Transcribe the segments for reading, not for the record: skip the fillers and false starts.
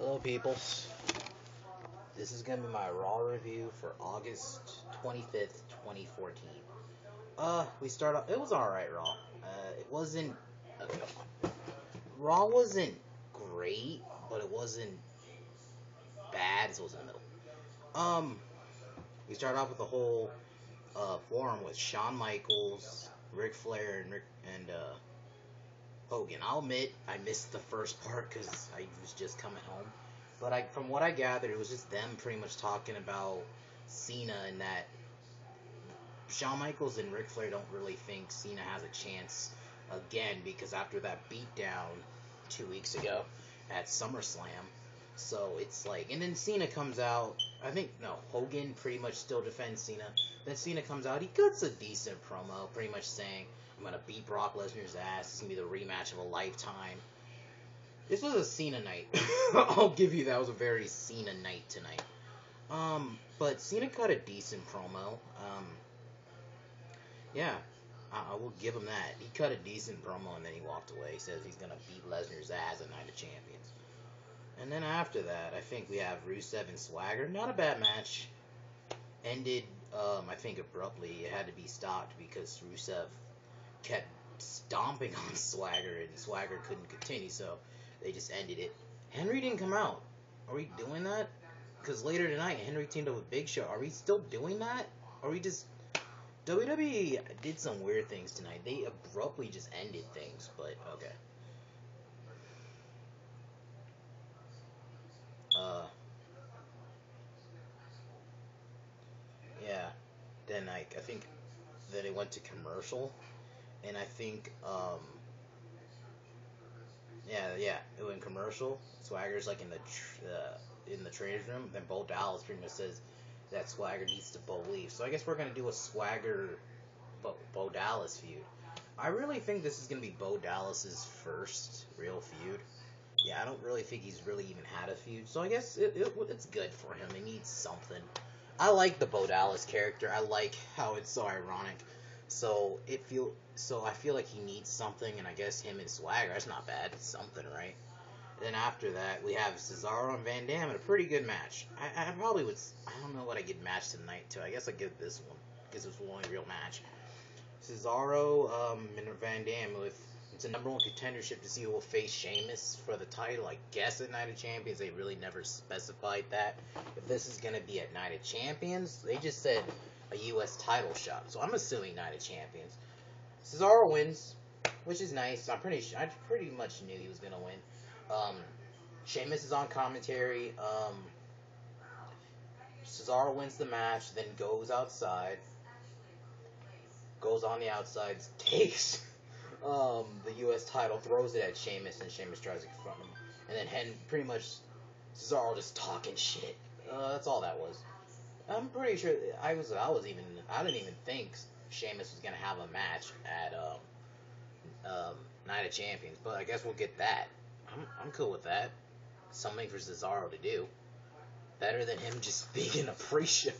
Hello, peoples. This is gonna be my Raw review for August 25th, 2014. We start off. It was alright, Raw. It wasn't. Raw wasn't great, but it wasn't bad. It was in the middle. We start off with the whole forum with Shawn Michaels, Ric Flair, and Hogan. I'll admit I missed the first part because I was just coming home. But from what I gathered, it was just them pretty much talking about Cena and that Shawn Michaels and Ric Flair don't really think Cena has a chance again because after that beatdown 2 weeks ago at SummerSlam. So it's like, and then Cena comes out. I think no, Hogan pretty much still defends Cena. Then Cena comes out. He cuts a decent promo, pretty much saying, "I'm gonna beat Brock Lesnar's ass. It's gonna be the rematch of a lifetime." This was a Cena night. I'll give you that. It was a very Cena night tonight. But Cena cut a decent promo. Yeah, I will give him that. He cut a decent promo and then he walked away. He says he's gonna beat Lesnar's ass at Night of Champions. And then after that, I think we have Rusev and Swagger. Not a bad match. Ended, I think abruptly. It had to be stopped because Rusev kept stomping on Swagger and Swagger couldn't continue. So they just ended it. Henry didn't come out. Are we doing that? Because later tonight, Henry teamed up with Big Show. Are we still doing that? Are we just... WWE did some weird things tonight. They abruptly just ended things, but okay. Yeah. Then I think then it went to commercial, and I think yeah, it went commercial. Swagger's like in the trainer's room. Then Bo Dallas pretty much says that Swagger needs to leave. So I guess we're gonna do a Swagger Bo Dallas feud. I really think this is gonna be Bo Dallas's first real feud. Yeah, I don't really think he's really even had a feud. So I guess it's good for him. He needs something. I like the Bo Dallas character. I like how it's so ironic. So I feel like he needs something, and I guess him and Swagger, that's not bad. It's something, right? Then after that, we have Cesaro and Van Dam in a pretty good match. I probably would. I don't know what I give match tonight to. I guess I give this one because it's the only real match. Cesaro and Van Dam with it's a number one contendership to see who will face Sheamus for the title. I guess at Night of Champions they really never specified that. If this is gonna be at Night of Champions, they just said a U.S. title shot. So I'm assuming Night of Champions. Cesaro wins, which is nice. I pretty much knew he was gonna win. Sheamus is on commentary. Cesaro wins the match, then goes outside, goes on the outside, takes the U.S. title, throws it at Sheamus, and Sheamus tries to confront him. And then pretty much Cesaro just talking shit. That's all that was. I'm pretty sure I didn't even think Sheamus was gonna have a match at Night of Champions, but I guess we'll get that. I'm cool with that. Something for Cesaro to do. Better than him just being in a pre-show.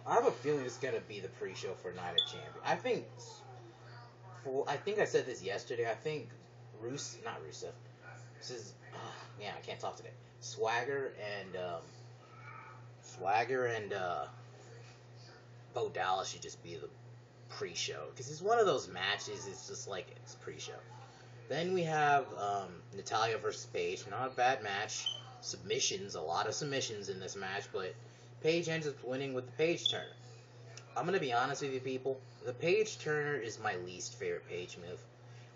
I have a feeling it's gonna be the pre-show for Night of Champions. I think I said this yesterday. I think not Rusev. I can't talk today. Swagger and Bo Dallas should just be the pre-show because it's one of those matches. It's just like it's pre-show. Then we have Natalya versus Paige. Not a bad match. Submissions, a lot of submissions in this match, but Paige ends up winning with the Paige Turner. I'm gonna be honest with you, people. The Paige Turner is my least favorite Paige move.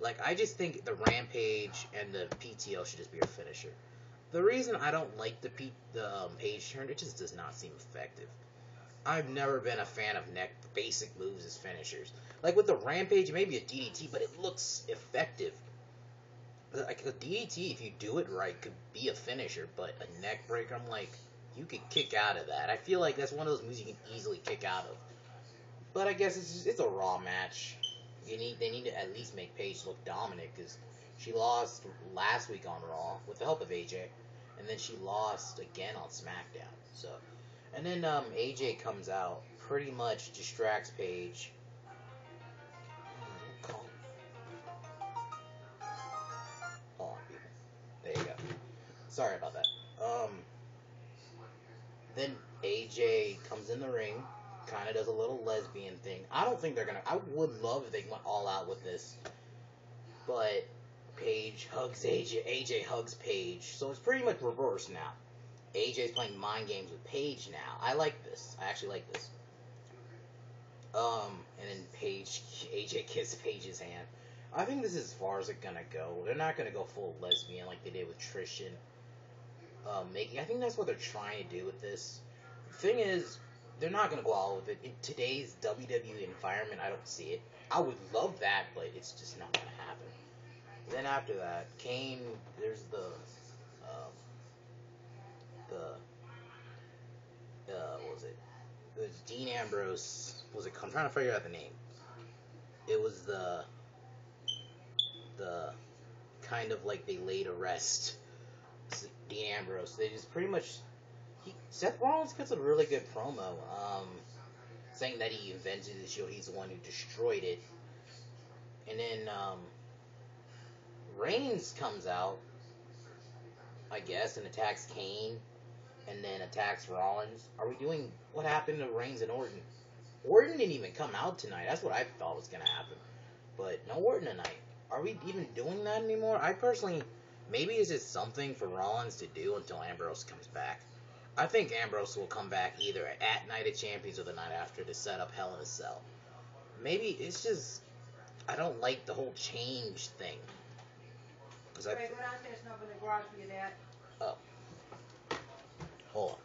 Like, I just think the Rampage and the PTO should just be her finisher. The reason I don't like the Paige Turner, it just does not seem effective. I've never been a fan of basic moves as finishers. Like with the Rampage, maybe a DDT, but it looks effective. Like a DDT, if you do it right, could be a finisher, but a neck breaker, I'm like, you could kick out of that. I feel like that's one of those moves you can easily kick out of. But I guess it's a Raw match. They need to at least make Paige look dominant because she lost last week on Raw with the help of AJ, and then she lost again on SmackDown. So, and then AJ comes out, pretty much distracts Paige. Hold on, people. There you go. Sorry about that. Um, then AJ comes in the ring, kind of does a little lesbian thing. I don't think they're gonna. I would love if they went all out with this, but Paige hugs AJ. AJ hugs Paige, so it's pretty much reversed now. AJ's playing mind games with Paige now. I like this. I actually like this. And then AJ kisses Paige's hand. I think this is as far as it's gonna go. They're not gonna go full lesbian like they did with Trish and Making. I think that's what they're trying to do with this. The thing is, they're not gonna go all with it. In today's WWE environment, I don't see it. I would love that, but it's just not gonna happen. Then after that, Kane. There's um, the what was it? It was Dean Ambrose. Was it? I'm trying to figure out the name. It was the kind of like they laid to rest Dean Ambrose. They just pretty much Seth Rollins gets a really good promo, saying that he invented the Shield. He's the one who destroyed it. And then Reigns comes out, I guess, and attacks Kane, and then attacks Rollins. Are we doing what happened to Reigns and Orton? Orton didn't even come out tonight. That's what I thought was gonna happen, but no Orton tonight. Are we even doing that anymore? I personally, maybe it's just something for Rollins to do until Ambrose comes back. I think Ambrose will come back either at Night of Champions or the night after to set up Hell in a Cell. Maybe it's just I don't like the whole change thing. Cause I, Ray, go downstairs and open the garage for your dad. oh, hold on.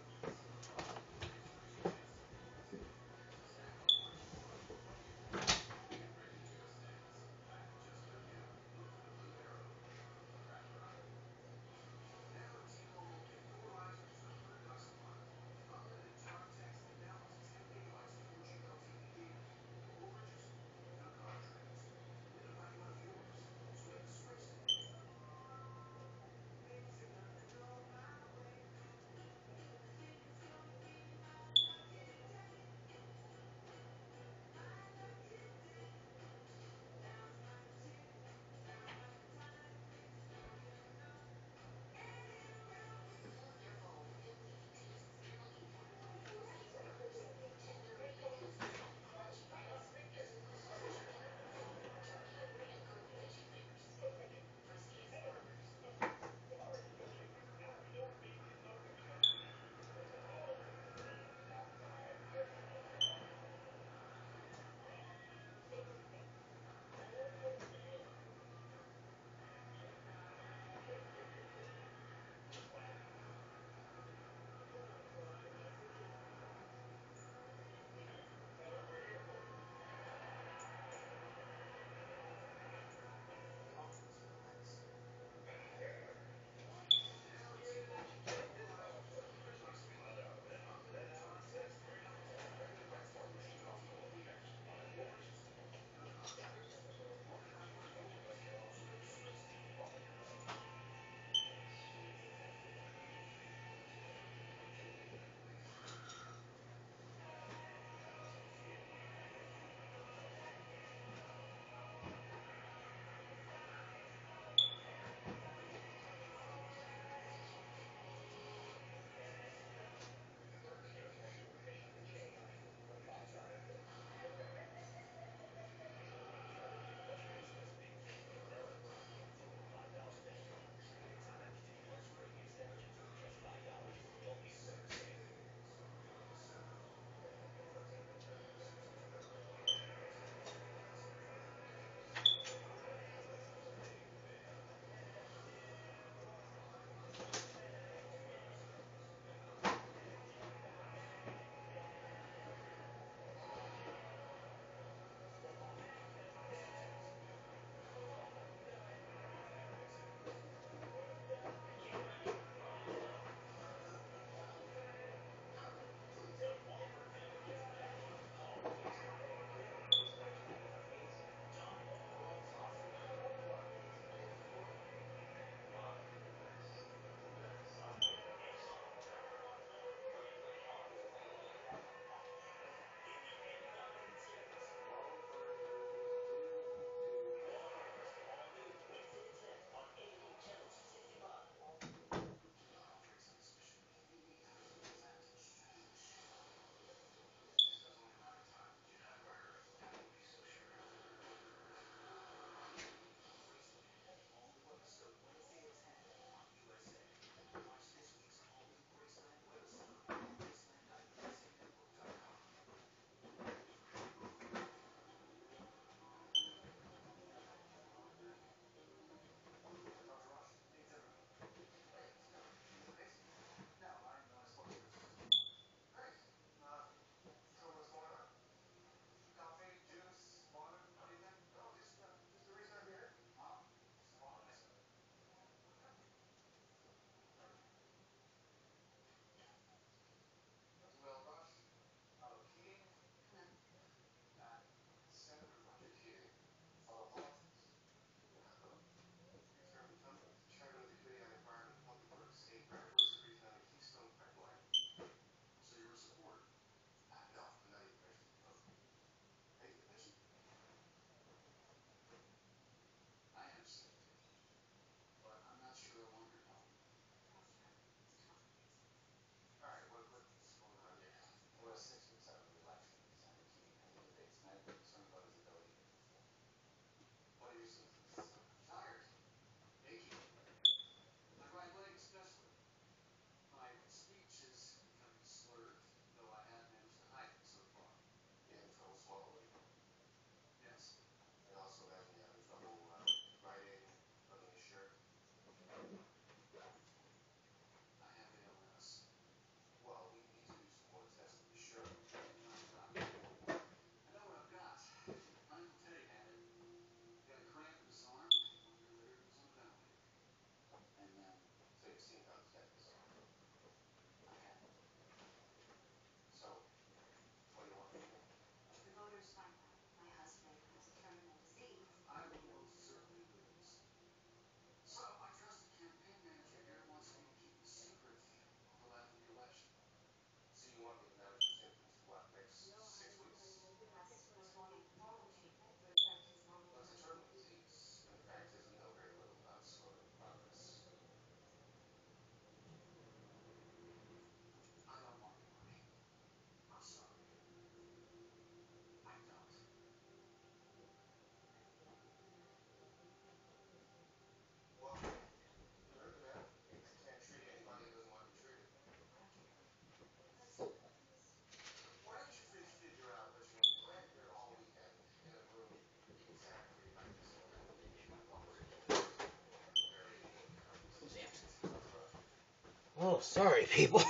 Oh, sorry, people.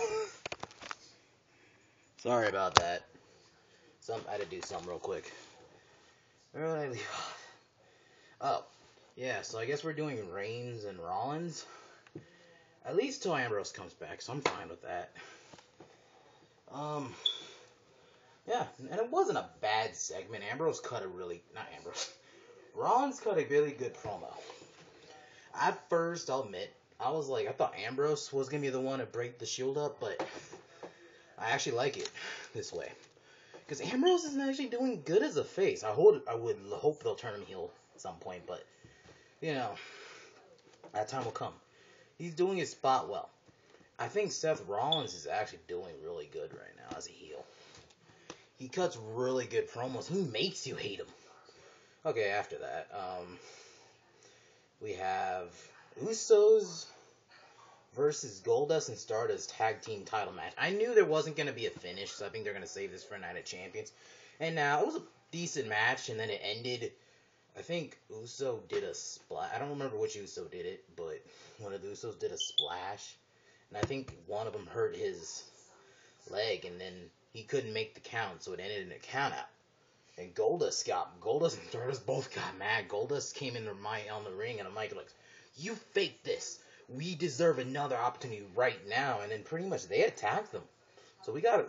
Sorry about that. I had to do something real quick. Where did I leave off? Oh, yeah, so I guess we're doing Reigns and Rollins. At least till Ambrose comes back, so I'm fine with that. Yeah, and it wasn't a bad segment. Rollins cut a really good promo. At first, I'll admit, I thought Ambrose was going to be the one to break the Shield up, but I actually like it this way. Because Ambrose isn't actually doing good as a face. I would hope they'll turn him heel at some point, but, that time will come. He's doing his spot well. I think Seth Rollins is actually doing really good right now as a heel. He cuts really good promos. He makes you hate him. Okay, after that, we have Usos versus Goldust and Stardust tag team title match. I knew there wasn't going to be a finish, so I think they're going to save this for Night of Champions. And now, it was a decent match, and then it ended. I think Uso did a splash. I don't remember which Uso did it, but one of the Usos did a splash. And I think one of them hurt his leg, and then he couldn't make the count, so it ended in a count out. And Goldust and Stardust both got mad. Goldust came in on the ring, and the mic like, "You faked this. We deserve another opportunity right now." And then pretty much they attacked them. So we got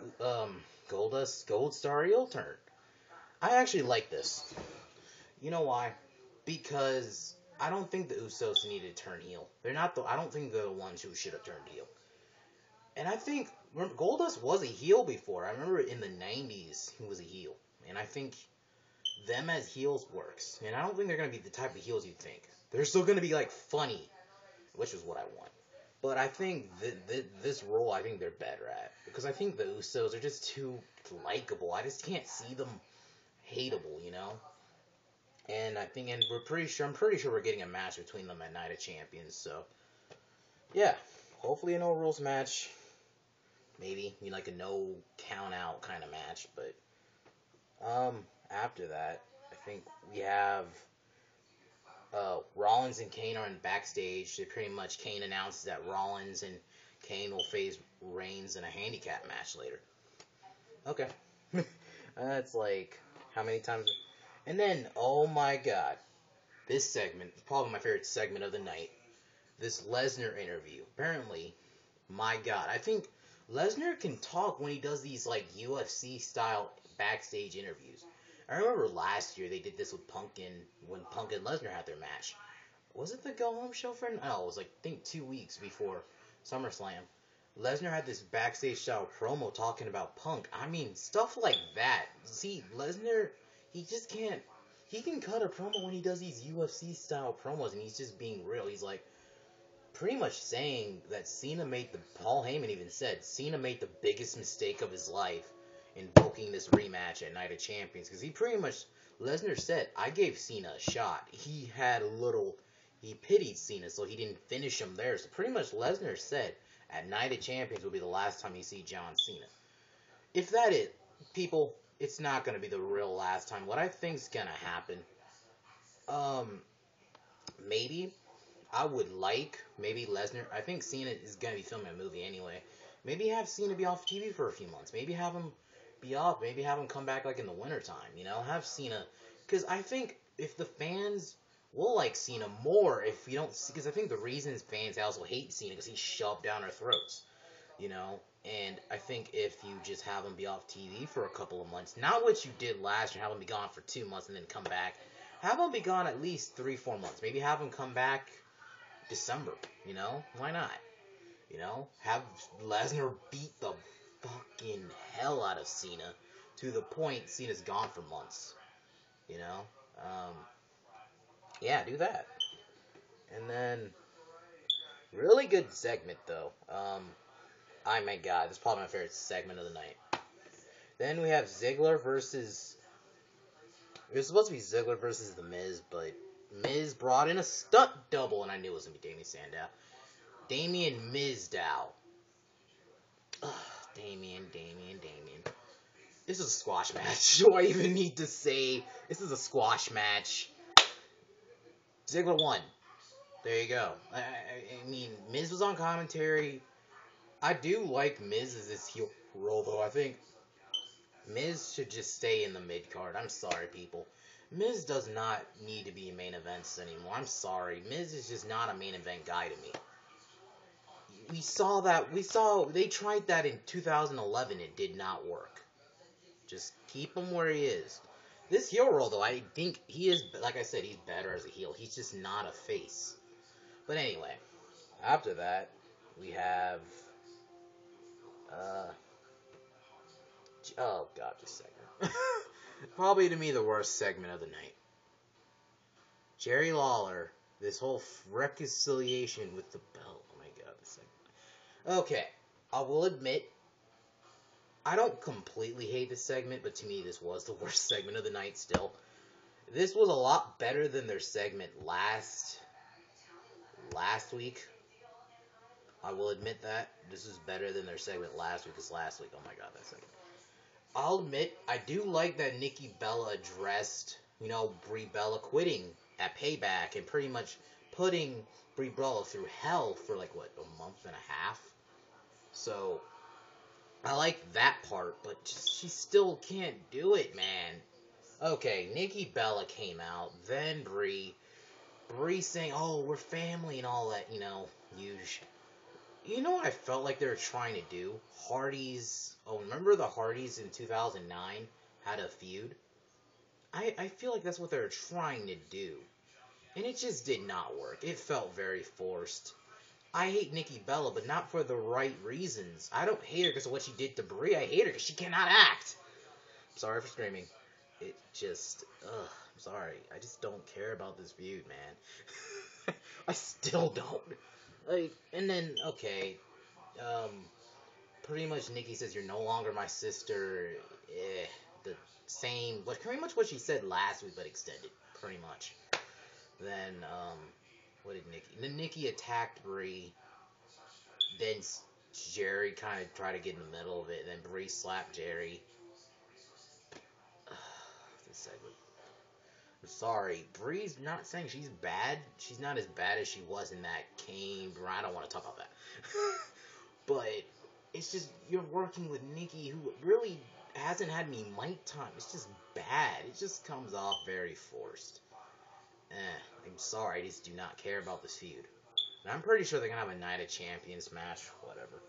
Goldust Gold Star heel turn. I actually like this. You know why? Because I don't think the Usos needed to turn heel. I don't think they're the ones who should have turned heel. And I think Goldust was a heel before. I remember in the 90s he was a heel. And I think them as heels works. And I don't think they're going to be the type of heels you think. They're still going to be, funny, which is what I want. But I think this role, I think they're better at. Because I think the Usos are just too likable. I just can't see them hateable, And I'm pretty sure we're getting a match between them at Night of Champions. So, yeah. Hopefully a no rules match. Maybe, a no count out kind of match. But, after that, I think we have Rollins and Kane are in backstage. Kane announces that Rollins and Kane will face Reigns in a handicap match later. Okay. That's how many times? And then, oh my god, this segment is probably my favorite segment of the night. This Lesnar interview. Apparently, my god, I think Lesnar can talk when he does these UFC style backstage interviews. I remember last year they did this with when Punk and Lesnar had their match. Was it the Go Home show for? No, it was I think 2 weeks before SummerSlam. Lesnar had this backstage style promo talking about Punk. I mean, stuff like that. See, Lesnar, he just can't. He can cut a promo when he does these UFC style promos, and he's just being real. He's pretty much saying that Paul Heyman even said, Cena made the biggest mistake of his life in booking this rematch at Night of Champions. Because Lesnar said, I gave Cena a shot. He pitied Cena, so he didn't finish him there. So pretty much Lesnar said, at Night of Champions will be the last time you see John Cena. If that is, people, it's not going to be the real last time. What I think's going to happen, maybe Lesnar, I think Cena is going to be filming a movie anyway. Maybe have Cena be off TV for a few months. Maybe have him be off. Maybe have him come back in the wintertime, Have Cena, because I think if the fans will like Cena more if you don't, because I think the reason fans also hate Cena because he's shoved down our throats, and I think if you just have him be off TV for a couple of months, not what you did last year, have him be gone for 2 months and then come back, have him be gone at least 3-4 months, maybe have him come back December, why not, have Lesnar beat the fucking hell out of Cena to the point Cena's gone for months, yeah, do that. And then, really good segment, though. Oh my god, this is probably my favorite segment of the night. Then we have Ziggler versus... It was supposed to be Ziggler versus The Miz, but Miz brought in a stunt double, and I knew it was going to be Damien Sandow. Damien Mizdow. Damien. This is a squash match. Do I even need to say this is a squash match? Ziggler won. There you go. I mean, Miz was on commentary. I do like Miz as this heel role, though. I think Miz should just stay in the mid card. I'm sorry, people. Miz does not need to be in main events anymore. I'm sorry. Miz is just not a main event guy to me. We saw that. They tried that in 2011. It did not work. Just keep him where he is. This heel role, though, I think he is, like I said, he's better as a heel. He's just not a face. But anyway, after that, we have, oh god, this segment. Probably to me the worst segment of the night. Jerry Lawler, this whole reconciliation with the belt. Oh my god, this segment. Okay, I will admit, I don't completely hate this segment, but to me this was the worst segment of the night still. This was a lot better than their segment last week. I will admit that. This is better than their segment last week, because last week, oh my god, that segment. I'll admit, I do like that Nikki Bella addressed, Brie Bella quitting at Payback and pretty much putting Brie Bella through hell for, a month and a half. So, I like that part, but she still can't do it, man. Okay, Nikki Bella came out, then Brie saying, oh, we're family and all that, huge. You know what I felt like they were trying to do? Hardys. Oh, remember the Hardys in 2009 had a feud? I feel like that's what they were trying to do. And it just did not work. It felt very forced. I hate Nikki Bella, but not for the right reasons. I don't hate her because of what she did to Brie. I hate her because she cannot act. Sorry for screaming. It just, I'm sorry. I just don't care about this feud, man. I still don't. And then, okay, pretty much Nikki says, you're no longer my sister. The same, pretty much what she said last week, but extended, pretty much. Then, what did Nikki? Then Nikki attacked Brie. Then Jerry kind of tried to get in the middle of it. Then Brie slapped Jerry. This segment. I'm sorry. Brie's not saying she's bad. She's not as bad as she was in that Kane. I don't want to talk about that. But it's just, you're working with Nikki, who really hasn't had any mic time. It's just bad. It just comes off very forced. I'm sorry, I just do not care about this feud. And I'm pretty sure they're going to have a Night of Champions match, whatever.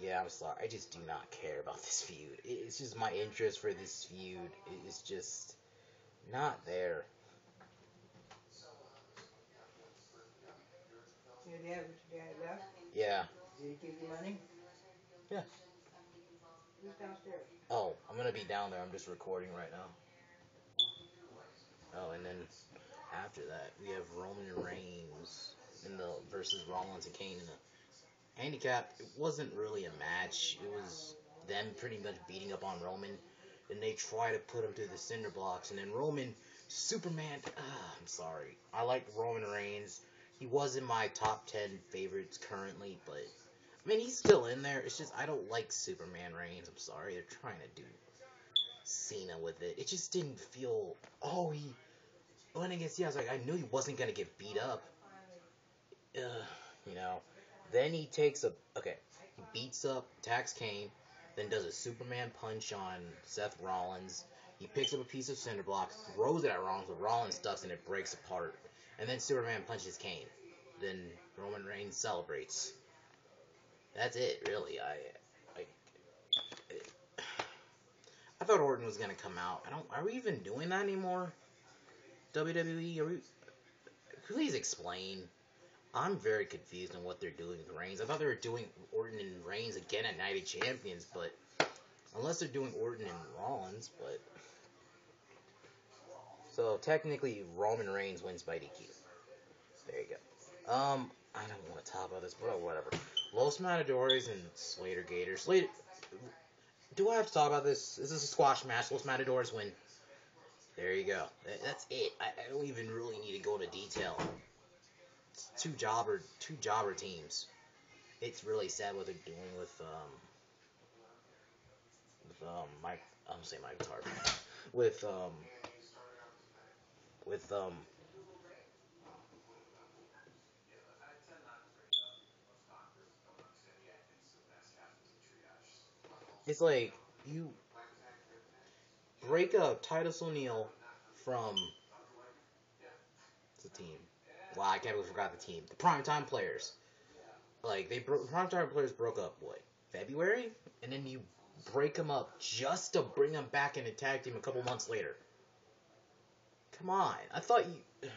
Yeah, I'm sorry, I just do not care about this feud. It's just my interest for this feud is just not there. Your dad left? Yeah. Did he give you money? Yeah. Who's downstairs? Oh, I'm going to be down there. I'm just recording right now. Oh, and then after that, we have Roman Reigns versus Rollins and Kane in a handicap. It wasn't really a match. It was them pretty much beating up on Roman. And they try to put him through the cinder blocks. And then Roman, Superman. I'm sorry. I like Roman Reigns. He was in my top 10 favorites currently, but I mean, he's still in there. It's just I don't like Superman Reigns. I'm sorry. They're trying to do Cena with it. It just didn't feel. Oh, he went against. Yeah, I was like, I knew he wasn't gonna get beat up. You know. Then he takes a. Okay, he beats up, attacks Kane, then does a Superman punch on Seth Rollins. He picks up a piece of cinder block, throws it at Rollins, but Rollins ducks and it breaks apart. And then Superman punches Kane. Then Roman Reigns celebrates. That's it, really. I thought Orton was gonna come out. Are we even doing that anymore? WWE, please explain. I'm very confused on what they're doing with Reigns. I thought they were doing Orton and Reigns again at Night of Champions, but unless they're doing Orton and Rollins, but so technically Roman Reigns wins by DQ. There you go. I don't want to talk about this, but whatever. Los Matadores and Slater Gators. Do I have to talk about this? Is this a squash match? Los Matadores win. There you go. That's it. I don't even really need to go into detail. It's two jobber teams. It's really sad what they're doing with Mike. I'm gonna say Mike Tarver. With It's like you break up Titus O'Neil from the team. Wow, I can't believe I forgot the team. The primetime players. Like, primetime players broke up, what, February? And then you break them up just to bring them back in a tag team a couple months later. Come on. I thought you...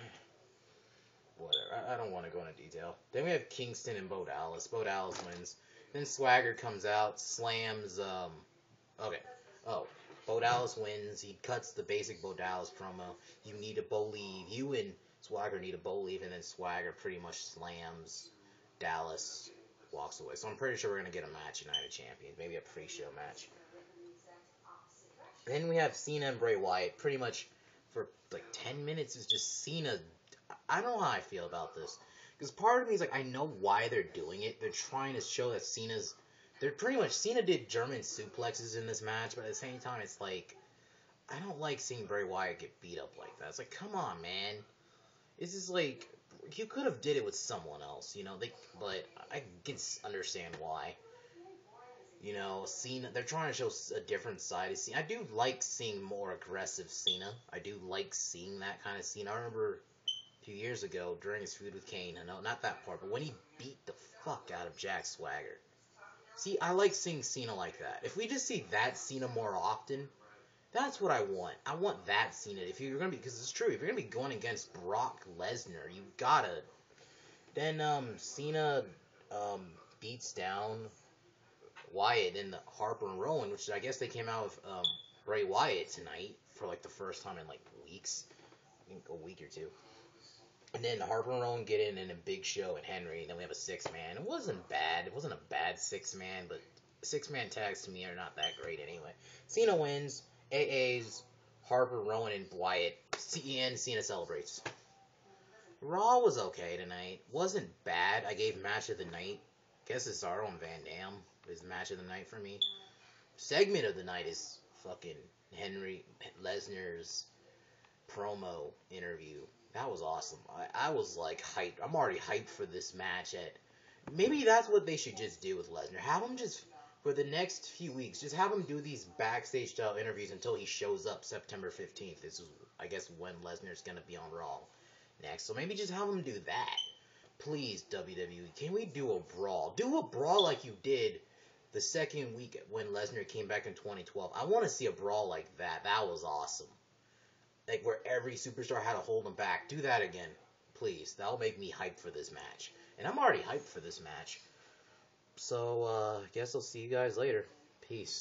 Whatever. I don't want to go into detail. Then we have Kingston and Bo Dallas. Bo Dallas wins. Then Swagger comes out, slams, okay. Oh, Bo Dallas wins. He cuts the basic Bo Dallas promo. You need to believe. You and Swagger need to believe, and then Swagger pretty much slams Dallas, walks away. So I'm pretty sure we're going to get a match, United Champions. Maybe a pre-show match. Then we have Cena and Bray Wyatt. Pretty much for like 10 minutes is just Cena. I don't know how I feel about this. Because part of me is like, I know why they're doing it. They're trying to show that they're pretty much, Cena did German suplexes in this match, but at the same time, it's like, I don't like seeing Bray Wyatt get beat up like that. It's like, come on, man. This is like, you could have did it with someone else, but I can understand why. Cena, they're trying to show a different side of Cena. I do like seeing more aggressive Cena. I do like seeing that kind of Cena. I remember a few years ago during his feud with Kane. I know, not that part, but when he beat the fuck out of Jack Swagger. See, I like seeing Cena like that. If we just see that Cena more often, that's what I want. I want that Cena. If you're gonna be, because it's true, if you're gonna be going against Brock Lesnar, you gotta. Then Cena beats down Wyatt in the Harper and Rowan, which I guess they came out with Bray Wyatt tonight for like the first time in like weeks, I think a week or two. And then Harper and Rowan get in a big show at Henry, and then we have a 6-man. It wasn't bad. It wasn't a bad 6-man, but 6-man tags to me are not that great anyway. Cena wins. AA's Harper, Rowan, and Wyatt. And Cena celebrates. Raw was okay tonight. Wasn't bad. I gave match of the night. Guess Cesaro and Van Dam is match of the night for me. Segment of the night is fucking Henry Lesnar's promo interview. That was awesome. I was like hyped. I'm already hyped for this match. Maybe that's what they should just do with Lesnar. Have him just, for the next few weeks, just have him do these backstage style interviews until he shows up September 15th. This is, I guess, when Lesnar's going to be on Raw next. So maybe just have him do that. Please, WWE, can we do a brawl? Do a brawl like you did the second week when Lesnar came back in 2012. I want to see a brawl like that. That was awesome. Like, where every superstar had to hold them back. Do that again, please. That'll make me hyped for this match. And I'm already hyped for this match. So, I guess I'll see you guys later. Peace.